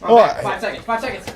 5 seconds. 5 seconds.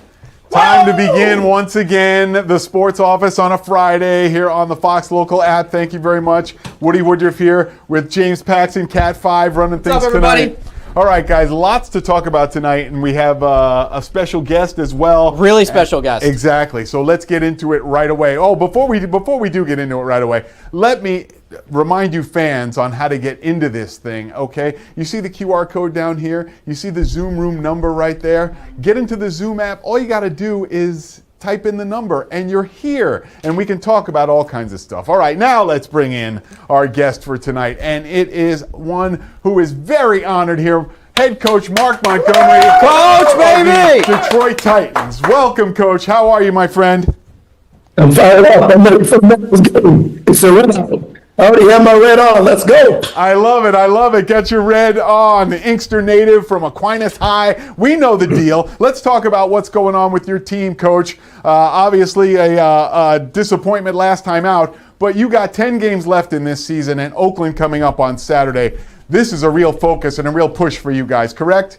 Time to begin once again the Sports Office on a Friday here on the Fox Local app. Thank you very much. Woody Woodruff here with James Paxton, Cat 5, running things What's up, everybody? tonight. All right, guys, lots to talk about tonight, and we have a special guest as well. Really special guest. Exactly. So let's get into it right away. Oh, before we do get into it right away, let me remind you fans on how to get into this thing, okay? You see the QR code down here? You see the Zoom room number right there? Get into the Zoom app. All you got to do is type in the number and you're here, and we can talk about all kinds of stuff. All right, now let's bring in our guest for tonight, and it is one who is very honored here, head coach Mark Montgomery. Coach, baby! Detroit Titans. Welcome, Coach. How are you, my friend? I'm fired up. I'm ready for the next game. It's a red out. I already have my red on. Let's go. I love it. I love it. Get your red on. The Inkster native from Aquinas High. We know the deal. Let's talk about what's going on with your team, Coach. Obviously, a disappointment last time out, but you got 10 games left in this season, and Oakland coming up on Saturday. This is a real focus and a real push for you guys, correct?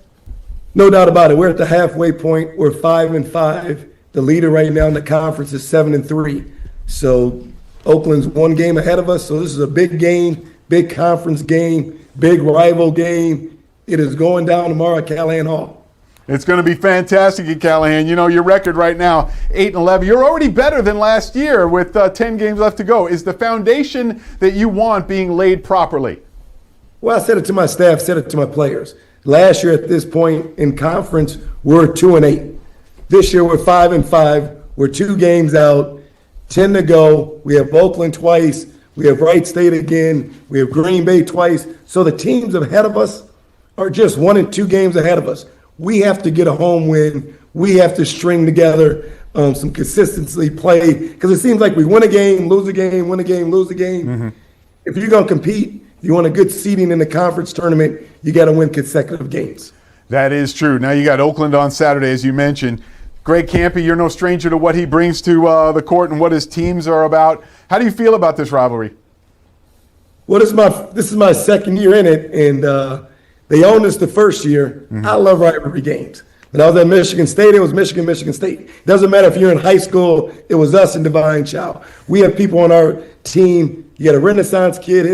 No doubt about it. We're at the halfway point. We're 5-5. The leader right now in the conference is 7-3. So Oakland's one game ahead of us. So this is a big game, big conference game, big rival game. It is going down tomorrow at Callahan Hall. It's going to be fantastic at Callahan. You know, your record right now, 8-11. You're already better than last year with 10 games left to go. Is the foundation that you want being laid properly? Well, I said it to my staff, said it to my players. Last year at this point in conference, we're 2-8. This year we're 5-5. We're 2 games out, 10 to go. We have Oakland twice. We have Wright State again. We have Green Bay twice. So the teams ahead of us are just 1 and 2 games ahead of us. We have to get a home win. We have to string together some consistency play, because it seems like we win a game, lose a game, win a game, lose a game. Mm-hmm. If you're going to compete, if you want a good seeding in the conference tournament, you got to win consecutive games. That is true. Now you got Oakland on Saturday, as you mentioned. Greg Campy, you're no stranger to what he brings to the court and what his teams are about. How do you feel about this rivalry? Well, this is my second year in it, and they owned us the first year. Mm-hmm. I love rivalry games. When I was at Michigan State, it was Michigan State. Doesn't matter if you're in high school, it was us and Divine Chow. We have people on our team. You got a Renaissance kid,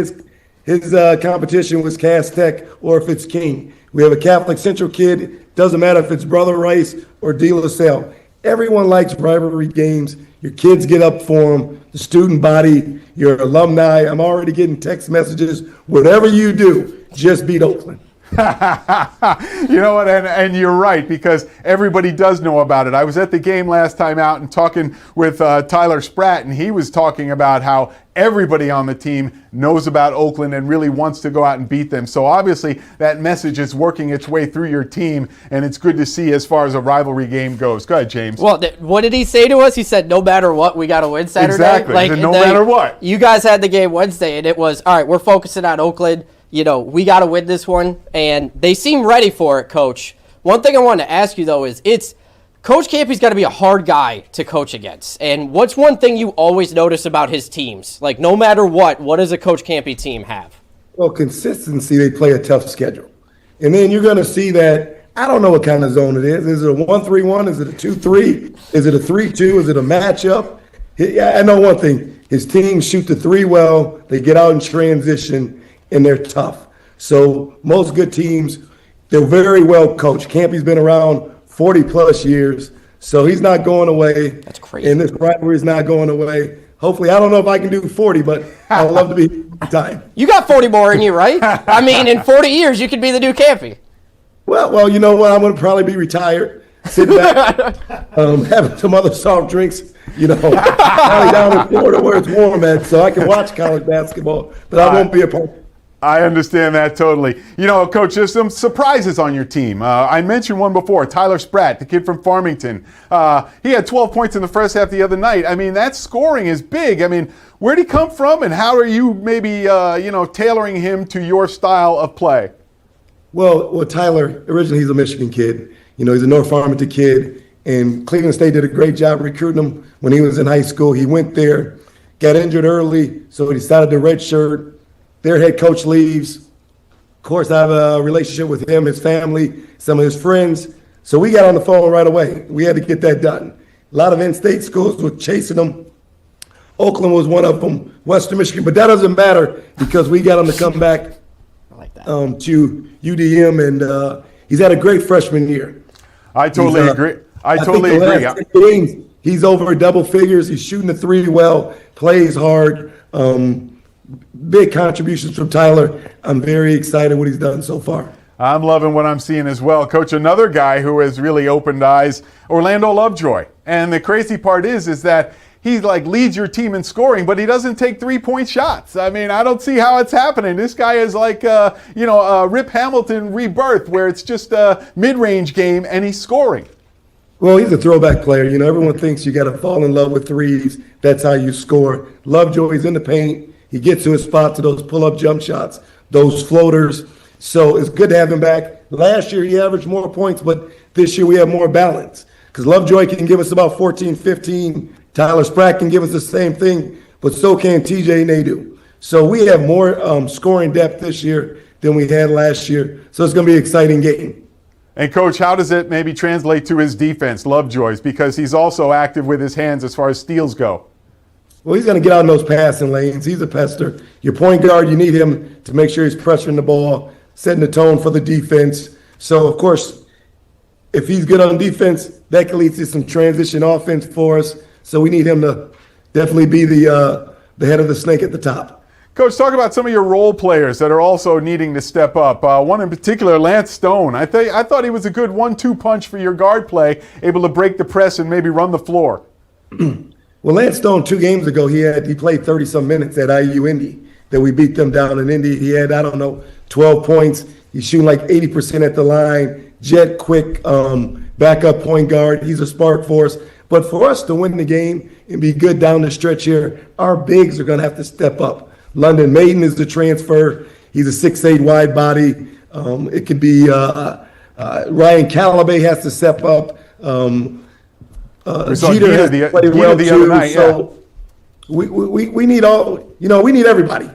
his competition was Cass Tech, or if it's King. We have a Catholic Central kid. Doesn't matter if it's Brother Rice or De La Salle. Everyone likes rivalry games. Your kids get up for them. The student body, your alumni. I'm already getting text messages. Whatever you do, just beat Oakland. You know what, and you're right, because everybody does know about it. I was at the game last time out and talking with Tyler Spratt, and he was talking about how everybody on the team knows about Oakland and really wants to go out and beat them. So obviously that message is working its way through your team, and it's good to see as far as a rivalry game goes. Go ahead, James. Well, what did he say to us? He said, no matter what, we got to win Saturday. Exactly. No matter what. You guys had the game Wednesday, and it was, all right, we're focusing on Oakland. You know, we got to win this one, and they seem ready for it, Coach. One thing I wanted to ask you, though, is Coach Campy's got to be a hard guy to coach against. And what's one thing you always notice about his teams? Like, no matter what does a Coach Campy team have? Well, consistency, they play a tough schedule. And then you're going to see that, I don't know what kind of zone it is. Is it a 1-3-1? Is it a 2-3? Is it a 3-2? Is it a matchup? I know one thing. His teams shoot the three well. They get out in transition, and they're tough. So most good teams, they're very well coached. Campy's been around 40-plus years, so he's not going away. That's crazy. And this rivalry is not going away. Hopefully, I don't know if I can do 40, but I'd love to be time. You got 40 more in you, right? I mean, in 40 years, you could be the new Campy. Well, you know what? I'm going to probably be retired, sitting back, having some other soft drinks, probably down in Florida where it's warm at, so I can watch college basketball, but I won't be a part. I understand that totally. You know, Coach, there's some surprises on your team. I mentioned one before, Tyler Spratt, the kid from Farmington. He had 12 points in the first half the other night. I mean, that scoring is big. I mean, where'd he come from, and how are you maybe, tailoring him to your style of play? Well, Tyler, originally he's a Michigan kid. He's a North Farmington kid, and Cleveland State did a great job recruiting him when he was in high school. He went there, got injured early, so he decided to redshirt. Their head coach leaves. Of course, I have a relationship with him, his family, some of his friends. So we got on the phone right away. We had to get that done. A lot of in-state schools were chasing them. Oakland was one of them, Western Michigan, but that doesn't matter because we got him to come back I like that. to UDM, and he's had a great freshman year. I totally agree. I totally think the agree. last 10 games, he's over double figures. He's shooting the three well, plays hard. Big contributions from Tyler. I'm very excited what he's done so far. I'm loving what I'm seeing as well. Coach, another guy who has really opened eyes, Orlando Lovejoy. And the crazy part is that he leads your team in scoring, but he doesn't take three-point shots. I mean, I don't see how it's happening. This guy is like, Rip Hamilton rebirth, where it's just a mid-range game and he's scoring. Well, he's a throwback player. Everyone thinks you got to fall in love with threes. That's how you score. Lovejoy's in the paint. He gets to his spot to those pull-up jump shots, those floaters. So it's good to have him back. Last year he averaged more points, but this year we have more balance because Lovejoy can give us about 14, 15. Tyler Spratt can give us the same thing, but so can TJ Nadeau. So we have more scoring depth this year than we had last year. So it's going to be an exciting game. And Coach, how does it maybe translate to his defense, Lovejoy's, because he's also active with his hands as far as steals go? Well, he's going to get out in those passing lanes. He's a pester. Your point guard, you need him to make sure he's pressuring the ball, setting the tone for the defense. So, of course, if he's good on defense, that can lead to some transition offense for us. So we need him to definitely be the head of the snake at the top. Coach, talk about some of your role players that are also needing to step up. One in particular, Lance Stone. I thought he was a good 1-2 punch for your guard play, able to break the press and maybe run the floor. Well, Lance Stone, 2 games ago, he played 30-some minutes at IU Indy. That we beat them down in Indy. He had, 12 points. He's shooting like 80% at the line. Jet quick, backup point guard. He's a spark for us. But for us to win the game and be good down the stretch here, our bigs are going to have to step up. London Maiden is the transfer. He's a 6'8" wide body. It could be Ryan Calabay has to step up. We saw Jeter the too. other night. So we need we need everybody.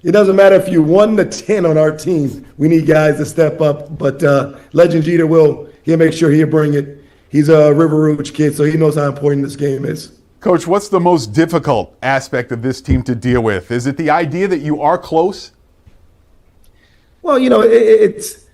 It doesn't matter if you're 1 to 10 on our team. We need guys to step up. But Legend Jeter he'll make sure he'll bring it. He's a River Rouge kid, so he knows how important this game is. Coach, what's the most difficult aspect of this team to deal with? Is it the idea that you are close? Well, it's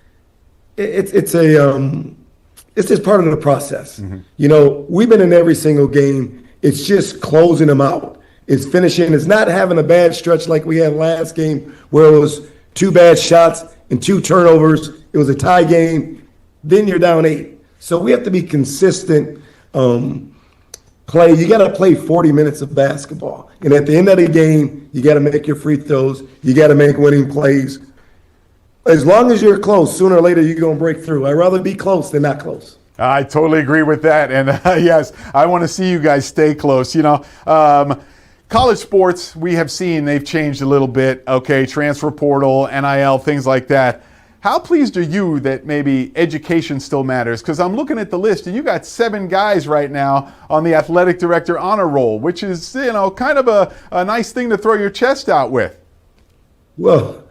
just part of the process. Mm-hmm. We've been in every single game. It's just closing them out. It's finishing. It's not having a bad stretch like we had last game where it was 2 bad shots and 2 turnovers. It was a tie game. Then you're down 8. So we have to be consistent. Play. You got to play 40 minutes of basketball. And at the end of the game, you got to make your free throws. You got to make winning plays. As long as you're close, sooner or later you're going to break through. I'd rather be close than not close. I totally agree with that. And yes, I want to see you guys stay close. College sports, we have seen they've changed a little bit. Okay, transfer portal, NIL, things like that. How pleased are you that maybe education still matters? Because I'm looking at the list, and you got 7 guys right now on the athletic director honor roll, which is, kind of a nice thing to throw your chest out with. Well,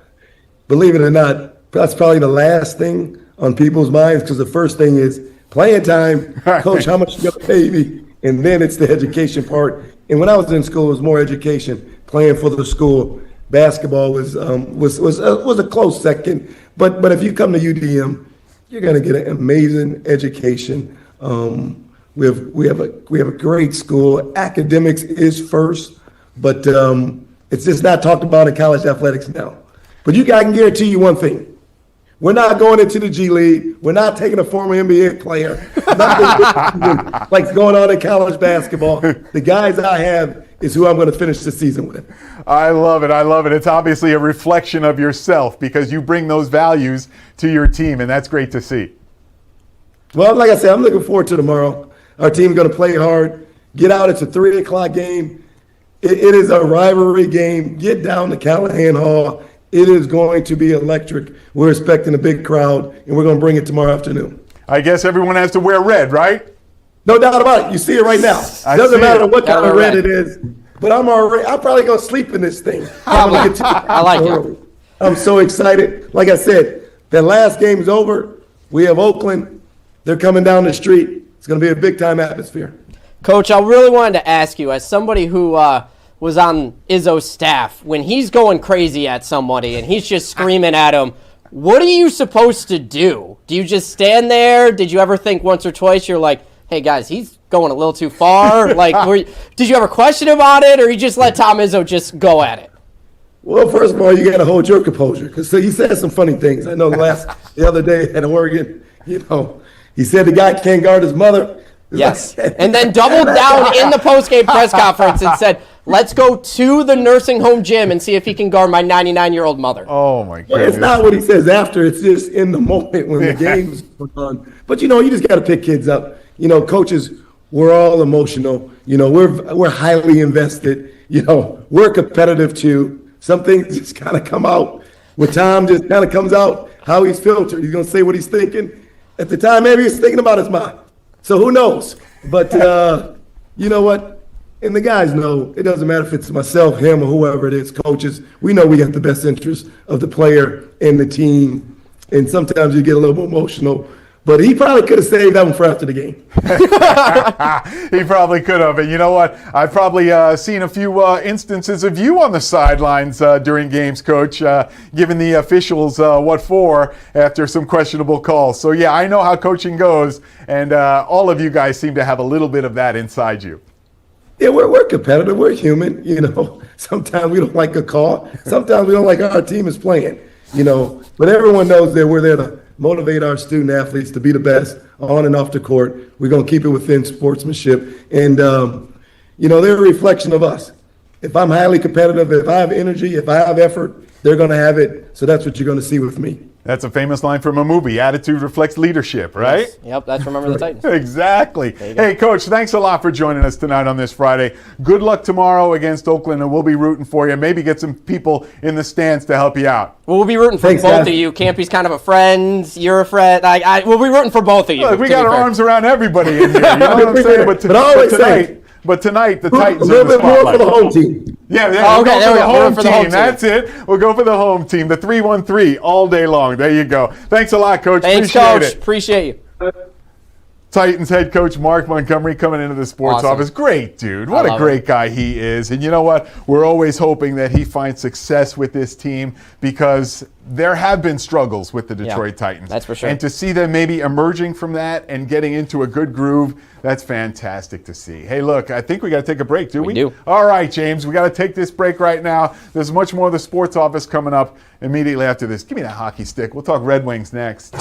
believe it or not, that's probably the last thing on people's minds because the first thing is playing time. Right. Coach, how much you going to pay me? And then it's the education part. And when I was in school, it was more education, playing for the school. Basketball was a close second. But if you come to UDM, you're going to get an amazing education. We have a great school. Academics is first, but it's just not talked about in college athletics now. But I can guarantee you one thing. We're not going into the G League. We're not taking a former NBA player. Nothing like going on in college basketball. The guys I have is who I'm going to finish the season with. I love it. I love it. It's obviously a reflection of yourself because you bring those values to your team, and that's great to see. Well, like I said, I'm looking forward to tomorrow. Our team's going to play hard. Get out. It's a 3 o'clock game. It is a rivalry game. Get down to Callahan Hall. It is going to be electric. We're expecting a big crowd, and we're going to bring it tomorrow afternoon. I guess everyone has to wear red, right? No doubt about it. You see it right now. Doesn't matter what kind of red it is, but I'm probably going to sleep in this thing. I like it. I'm so excited. Like I said, that last game is over. We have Oakland. they're coming down the street. It's going to be a big-time atmosphere. Coach, I really wanted to ask you, as somebody who was on Izzo's staff, when he's going crazy at somebody and he's just screaming at him, what are you supposed to do? Do you just stand there? Did you ever think once or twice you're like, hey, guys, he's going a little too far? Did you ever question about it, or you just let Tom Izzo just go at it? Well, first of all, you got to hold your composure, because he said some funny things. I know the other day at Oregon, he said the guy can't guard his mother. Yes, and then doubled down in the post-game press conference and said, let's go to the nursing home gym and see if he can guard my 99-year-old mother. Oh, my God. Well, it's not what he says after. It's just in the moment when the game's going on. But, you just got to pick kids up. Coaches, we're all emotional. We're highly invested. We're competitive, too. Some things just kind of come out. With Tom, just kind of comes out how he's filtered. He's going to say what he's thinking. At the time, maybe he's thinking about his mom. So who knows? But you know what? And the guys know, it doesn't matter if it's myself, him, or whoever it is, coaches. We know we got the best interest of the player and the team. And sometimes you get a little more emotional. But he probably could have saved that one for after the game. He probably could have. And you know what? I've probably seen a few instances of you on the sidelines during games, Coach, giving the officials what for after some questionable calls. So, yeah, I know how coaching goes. And all of you guys seem to have a little bit of that inside you. Yeah, we're competitive. We're human. Sometimes we don't like a call. Sometimes we don't like how our team is playing. But everyone knows that we're there to motivate our student athletes to be the best on and off the court. We're going to keep it within sportsmanship. And, they're a reflection of us. If I'm highly competitive, if I have energy, if I have effort, they're going to have it. So that's what you're going to see with me. That's a famous line from a movie. Attitude reflects leadership, right? Yes. Yep, that's Remember the Titans. Exactly. Hey, Coach, thanks a lot for joining us tonight on this Friday. Good luck tomorrow against Oakland, and we'll be rooting for you. Maybe get some people in the stands to help you out. Well, we'll be rooting for both of you. Campy's kind of a friend. You're a friend. We'll be rooting for both of you. Look, we got our arms around everybody in here. You know what I'm saying? But tonight, the Titans are in the spotlight. A little bit more for the home team. Yeah, we'll go for the home team. That's it. We'll go for the home team, the 3-1-3 all day long. There you go. Thanks a lot, Coach. Thanks, Appreciate Coach. it. Appreciate you. Titans head coach Mark Montgomery coming into the sports office. Great dude. What a great guy he is. And you know what? We're always hoping that he finds success with this team, because there have been struggles with the Detroit Titans. That's for sure. And to see them maybe emerging from that and getting into a good groove, that's fantastic to see. Hey, look, I think we got to take a break, do we? We do. All right, James, we got to take this break right now. There's much more of the sports office coming up immediately after this. Give me that hockey stick. We'll talk Red Wings next.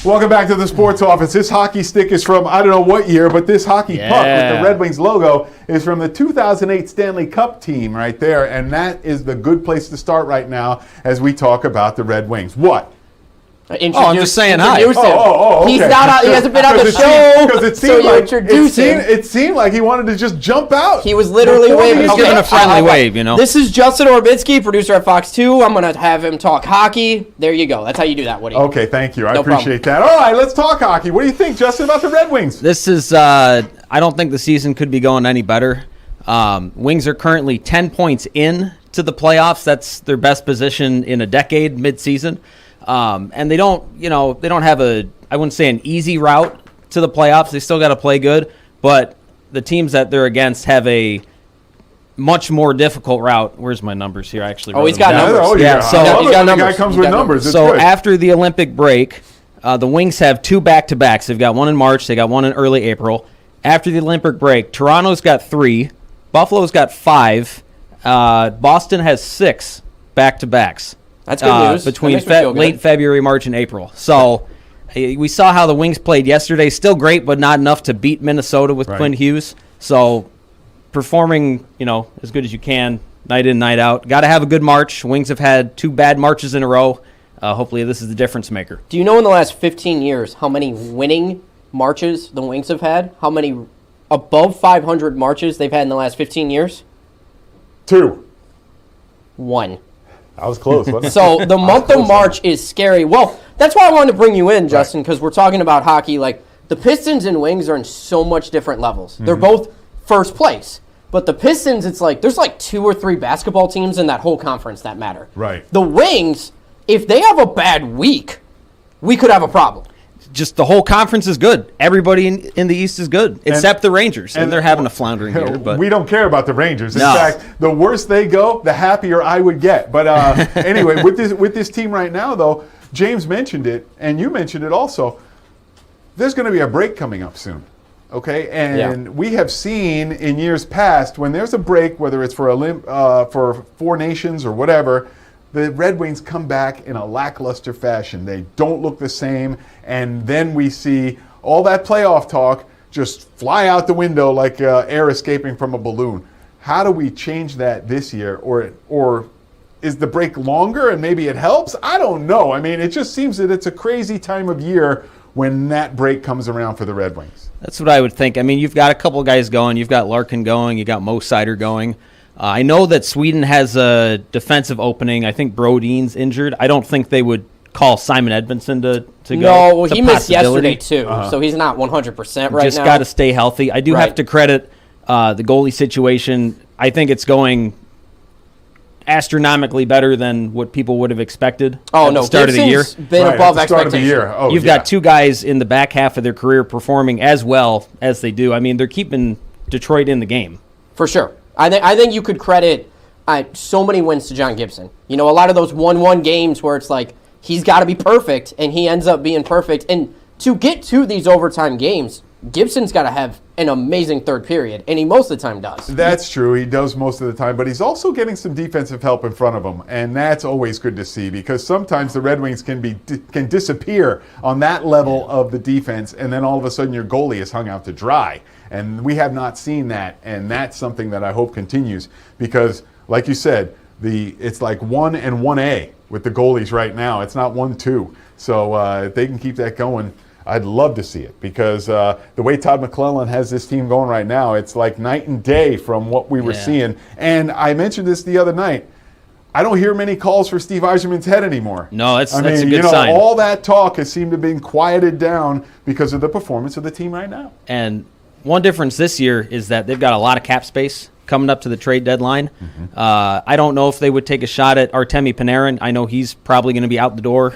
Welcome back to the Sports Office. This hockey stick is from, I don't know what year, but this hockey puck with the Red Wings logo is from the 2008 Stanley Cup team right there, and that is the good place to start right now as we talk about the Red Wings. What? I'm just saying hi. Okay. He's not. He hasn't been on the show. Because it seemed like he wanted to just jump out. He was literally waving. He's giving a friendly wave, you know. This is Justin Orbitsky, producer at Fox 2. I'm going to have him talk hockey. There you go. That's how you do that, Woody. Okay, thank you. I appreciate that. All right, let's talk hockey. What do you think, Justin, about the Red Wings? This is, I don't think the season could be going any better. Wings are currently 10 points in to the playoffs. That's their best position in a decade mid-season. And they don't have I wouldn't say an easy route to the playoffs. They still got to play good, but the teams that they're against have a much more difficult route. Where's my numbers here? I actually he's got numbers. He's got numbers. The guy comes with numbers. So after the Olympic break, the Wings have 2 back-to-backs. They've got one in March. They got one in early April. After the Olympic break, Toronto's got 3. Buffalo's got 5. Boston has 6 back-to-backs. That's good news. Between late February, March, and April. So we saw how the Wings played yesterday. Still great, but not enough to beat Minnesota with Quinn Hughes. So performing, as good as you can, night in, night out. Got to have a good March. Wings have had 2 bad Marches in a row. Hopefully this is the difference maker. Do you know in the last 15 years how many winning Marches the Wings have had? How many above 500 Marches they've had in the last 15 years? 2. 1. I was close, wasn't it? So the month of March is scary. Well, that's why I wanted to bring you in, Justin, because we're talking about hockey. Like, the Pistons and Wings are in so much different levels. Mm-hmm. They're both first place. But the Pistons, it's like there's like 2 or 3 basketball teams in that whole conference that matter. Right. The Wings, if they have a bad week, we could have a problem. Just the whole conference is good. Everybody in the East is good, except the Rangers, and they're having a floundering year. But we don't care about the Rangers. In fact, the worse they go, the happier I would get. But anyway, with this team right now, though, James mentioned it, and you mentioned it also. There's going to be a break coming up soon, okay? And we have seen in years past when there's a break, whether it's for 4 nations or whatever, the Red Wings come back in a lackluster fashion. They don't look the same, and then we see all that playoff talk just fly out the window like air escaping from a balloon. How do we change that this year? Or is the break longer and maybe it helps? I don't know. I mean, it just seems that it's a crazy time of year when that break comes around for the Red Wings. That's what I would think. I mean, you've got a couple of guys going. You've got Larkin going. You got Mo Seider going. I know that Sweden has a defensive opening. I think Brodin's injured. I don't think they would call Simon Edmondson to go. No, well, he missed yesterday too, so he's not 100% right now. Just got to stay healthy. I do have to credit the goalie situation. I think it's going astronomically better than what people would have expected at the start of the year. Been above expectation. You've got 2 guys in the back half of their career performing as well as they do. I mean, they're keeping Detroit in the game. For sure. I think you could credit so many wins to John Gibson. A lot of those 1-1 games where it's like he's got to be perfect, and he ends up being perfect. And to get to these overtime games, Gibson's got to have an amazing third period, and he most of the time does. That's true. He does most of the time, but he's also getting some defensive help in front of him, and that's always good to see because sometimes the Red Wings can disappear on that level of the defense, and then all of a sudden your goalie is hung out to dry. And we have not seen that, and that's something that I hope continues because, like you said, it's like 1 and 1A with the goalies right now. It's not 1-2. So if they can keep that going, I'd love to see it because the way Todd McClellan has this team going right now, it's like night and day from what we were seeing. And I mentioned this the other night. I don't hear many calls for Steve Yzerman's head anymore. No, that's a good sign. All that talk has seemed to have been quieted down because of the performance of the team right now. And one difference this year is that they've got a lot of cap space coming up to the trade deadline. Mm-hmm. I don't know if they would take a shot at Artemi Panarin. I know he's probably going to be out the door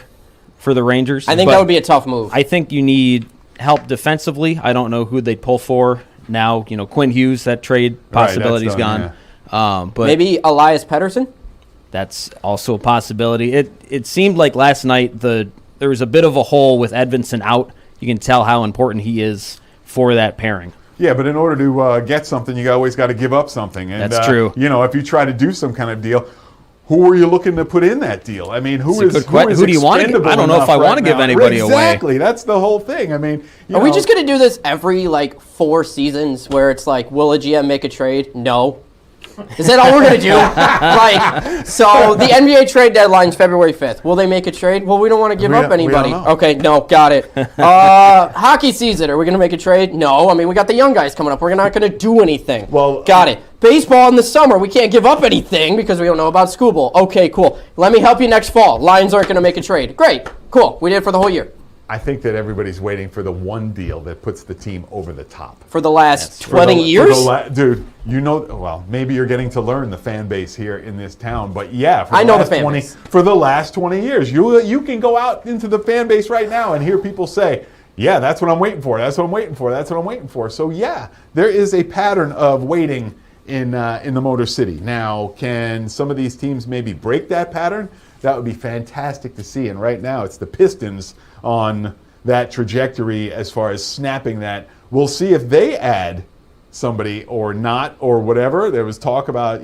for the Rangers. I think that would be a tough move. I think you need help defensively. I don't know who they'd pull for now. Quinn Hughes, that trade possibility's gone. Yeah. But maybe Elias Pettersson? That's also a possibility. It seemed like last night there was a bit of a hole with Edvinsson out. You can tell how important he is for that pairing. Yeah, but in order to get something, you always got to give up something. And, that's true. If you try to do some kind of deal, who are you looking to put in that deal? I mean, who is Who do you want to give? I don't know if I want to give anybody away. Exactly. That's the whole thing. I mean, Are we just going to do this every, 4 seasons where it's like, will a GM make a trade? No. Is that all we're going to do? So the NBA trade deadline's February 5th. Will they make a trade? Well, we don't want to give up anybody. Okay, no, got it. Hockey season, are we going to make a trade? No. I mean, we got the young guys coming up. We're not going to do anything. Well, got it. Baseball in the summer, we can't give up anything because we don't know about school ball. Okay, cool. Let me help you next fall. Lions aren't going to make a trade. Great, cool. We did it for the whole year. I think that everybody's waiting for the one deal that puts the team over the top. For the last 20 years? Dude, well, maybe you're getting to learn the fan base here in this town, but yeah, for the last 20 years, you can go out into the fan base right now and hear people say, yeah, that's what I'm waiting for, that's what I'm waiting for, that's what I'm waiting for. So yeah, there is a pattern of waiting in the Motor City. Now, can some of these teams maybe break that pattern? That would be fantastic to see. And right now, it's the Pistons on that trajectory as far as snapping that. We'll see if they add somebody or not or whatever. There was talk about,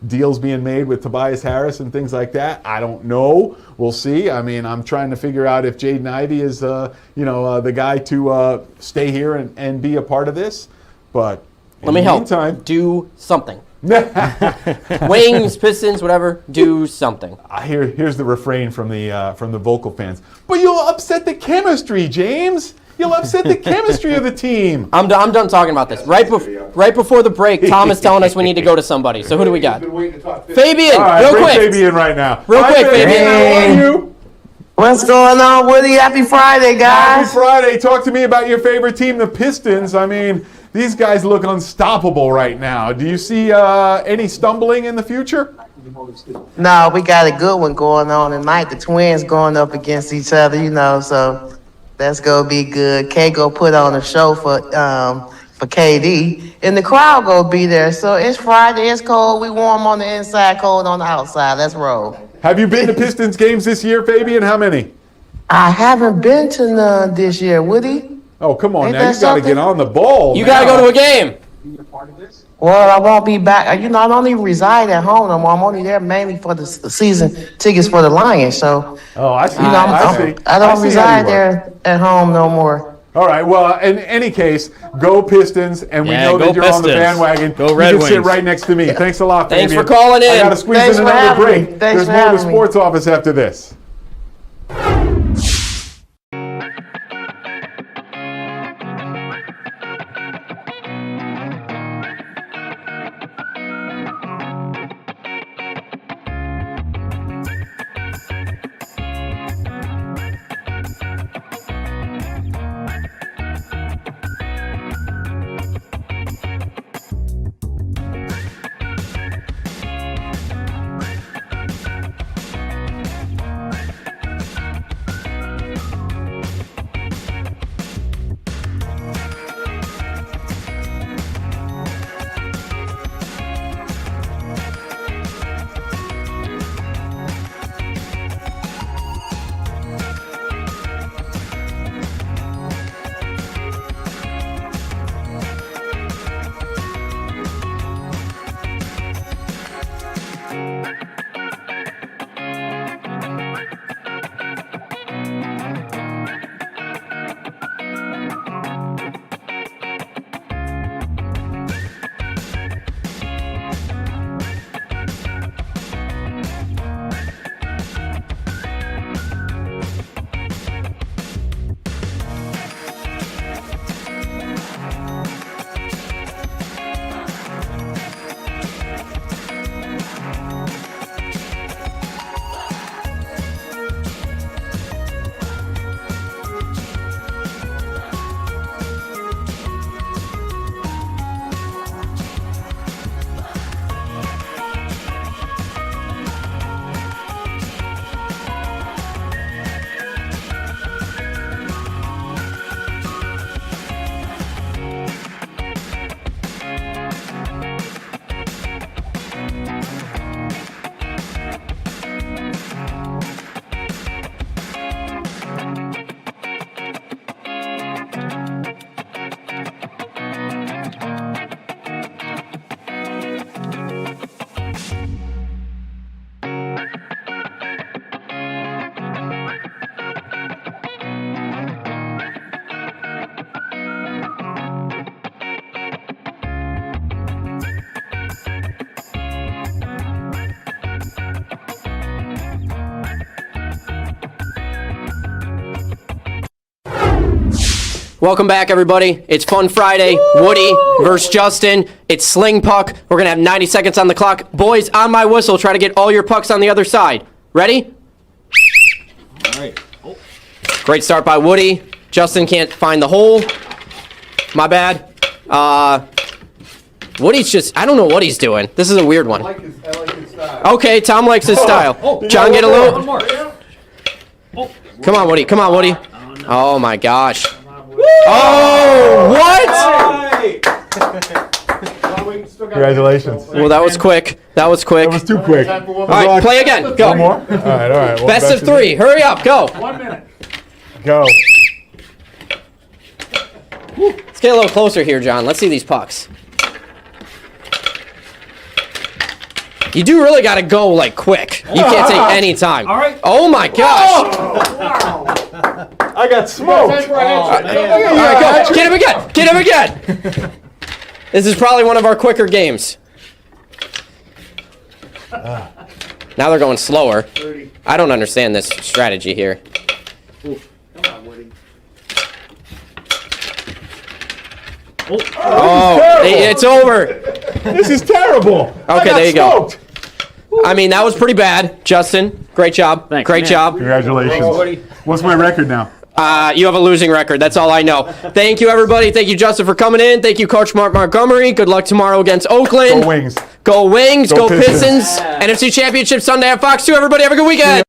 deals being made with Tobias Harris and things like that. I don't know. We'll see. I mean, I'm trying to figure out if Jaden Ivey is, the guy to stay here and be a part of this. But let me help. Do something. Wings, Pistons, whatever. Do something. Here's the refrain from the vocal fans. But you'll upset the chemistry, James. You'll upset the chemistry of the team. I'm done talking about this. Right before the break, Tom is telling us we need to go to somebody. So who do we got? Fabian, all right, real quick. Fabian right now. Real quick, Fabian. How are you? What's going on, Woody? Happy Friday, guys. Happy Friday. Talk to me about your favorite team, the Pistons. I mean, these guys look unstoppable right now. Do you see any stumbling in the future? No, we got a good one going on tonight. The Twins going up against each other, so that's going to be good. K go put on a show for KD, and the crowd go be there. So it's Friday, it's cold. We warm on the inside, cold on the outside. Let's roll. Have you been to Pistons games this year, Fabian? How many? I haven't been to none this year, Woody. Oh, come on Ain't now. You that got to something? get on the ball. You got to go to a game. Well, I won't be back. I don't even reside at home no more. I'm only there mainly for the season tickets for the Lions. So, I see. I don't reside there at home no more. All right. Well, in any case, go Pistons, and we know that you're on the bandwagon. Go Red You can sit Wings. right next to me. Thanks a lot, Fabian. Thanks for calling in. I got to squeeze Thanks in for another having me. break. Thanks There's for more of the having me. sports office after this. Welcome back, everybody. It's Fun Friday. Woody versus Justin. It's Sling Puck. We're going to have 90 seconds on the clock. Boys, on my whistle, try to get all your pucks on the other side. Ready? All right. Oh. Great start by Woody. Justin can't find the hole. My bad. Woody's just, I don't know what he's doing. This is a weird one. I like his style. Okay, Tom likes his style. John, get a One little. more. Oh. Come on, Woody. Come on, Woody. Oh, my gosh. Oh, what? Congratulations. Well, that was quick. That was quick. That was too quick. All right, play again. Go. One more? All right. Well, Best of 3. Hurry up. Go. 1 minute. Go. Let's get a little closer here, John. Let's see these pucks. You do really got to go, like, quick. You can't take any time. All right. Oh, my gosh. I got smoked. All right, go. Get him again. Get him again. This is probably one of our quicker games. Now they're going slower. I don't understand this strategy here. Oh, it's over. This is terrible. Okay, there you go. I mean, that was pretty bad. Justin, great job. Thanks, Great man. job. Congratulations. What's my record now? You have a losing record. That's all I know. Thank you, everybody. Thank you, Justin, for coming in. Thank you, Coach Mark Montgomery. Good luck tomorrow against Oakland. Go Wings. Go Wings. Go Go Pistons. Pistons. NFC Championship Sunday at Fox 2. Everybody have a good weekend.